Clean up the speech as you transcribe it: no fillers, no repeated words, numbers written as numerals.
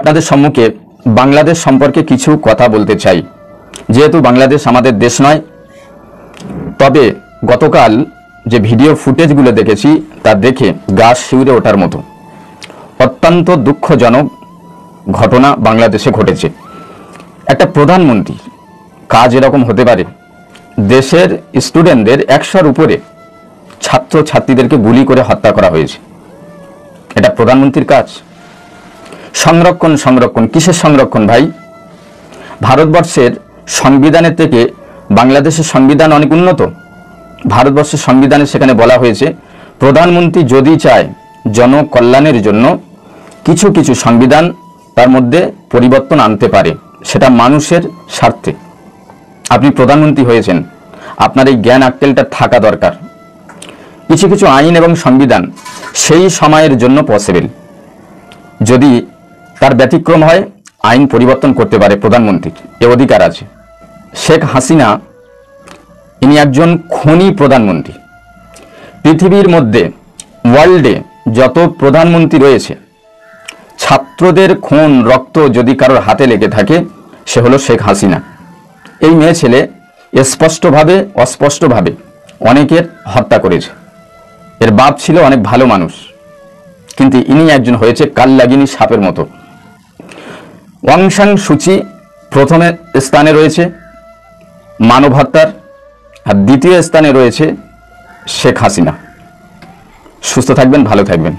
আপনাদের সম্মুখে বাংলাদেশ সম্পর্কে কিছু কথা বলতে চাই। যেহেতু বাংলাদেশ আমাদের দেশ নয়, তবে গতকাল যে ভিডিও ফুটেজগুলো দেখেছি তা দেখে গা শিউরে ওঠার মতো অত্যন্ত দুঃখজনক ঘটনা বাংলাদেশে ঘটেছে। একটা প্রধানমন্ত্রী কাজ এরকম হতে পারে? দেশের স্টুডেন্টদের 100-র উপরে ছাত্র ছাত্রীদেরকে গুলি করে হত্যা করা হয়েছে। এটা প্রধানমন্ত্রীর কাজ? সংরক্ষণ কিসের সংরক্ষণ ভাই? ভারতবর্ষের সংবিধানের থেকে বাংলাদেশের সংবিধান অনেক উন্নত। ভারতবর্ষের সংবিধানে সেখানে বলা হয়েছে প্রধানমন্ত্রী যদি চায় জনকল্যাণের জন্য কিছু কিছু সংবিধান তার মধ্যে পরিবর্তন আনতে পারে, সেটা মানুষের স্বার্থে। আপনি প্রধানমন্ত্রী হয়েছেন, আপনার এই জ্ঞান আক্কেলটা থাকা দরকার। কিছু কিছু আইন এবং সংবিধান সেই সময়ের জন্য পসিবল, যদি তার ব্যতিক্রম হয় আইন পরিবর্তন করতে পারে প্রধানমন্ত্রীর এ অধিকার আছে। শেখ হাসিনা ইনি একজন খুনি প্রধানমন্ত্রী। পৃথিবীর মধ্যে ওয়ার্ল্ডে যত প্রধানমন্ত্রী রয়েছে, ছাত্রদের খুন রক্ত যদি কারোর হাতে লেগে থাকে সে হলো শেখ হাসিনা। এই মেয়ে ছেলে স্পষ্টভাবে অস্পষ্টভাবে অনেকের হত্যা করেছে। এর বাপ ছিল অনেক ভালো মানুষ, কিন্তু ইনি একজন হয়েছে কালনাগিনী সাপের মতো। অং সান সুচি প্রথমে স্থানে রয়েছে মানব হত্যার, আর দ্বিতীয় স্থানে রয়েছে শেখ হাসিনা। সুস্থ থাকবেন, ভালো থাকবেন।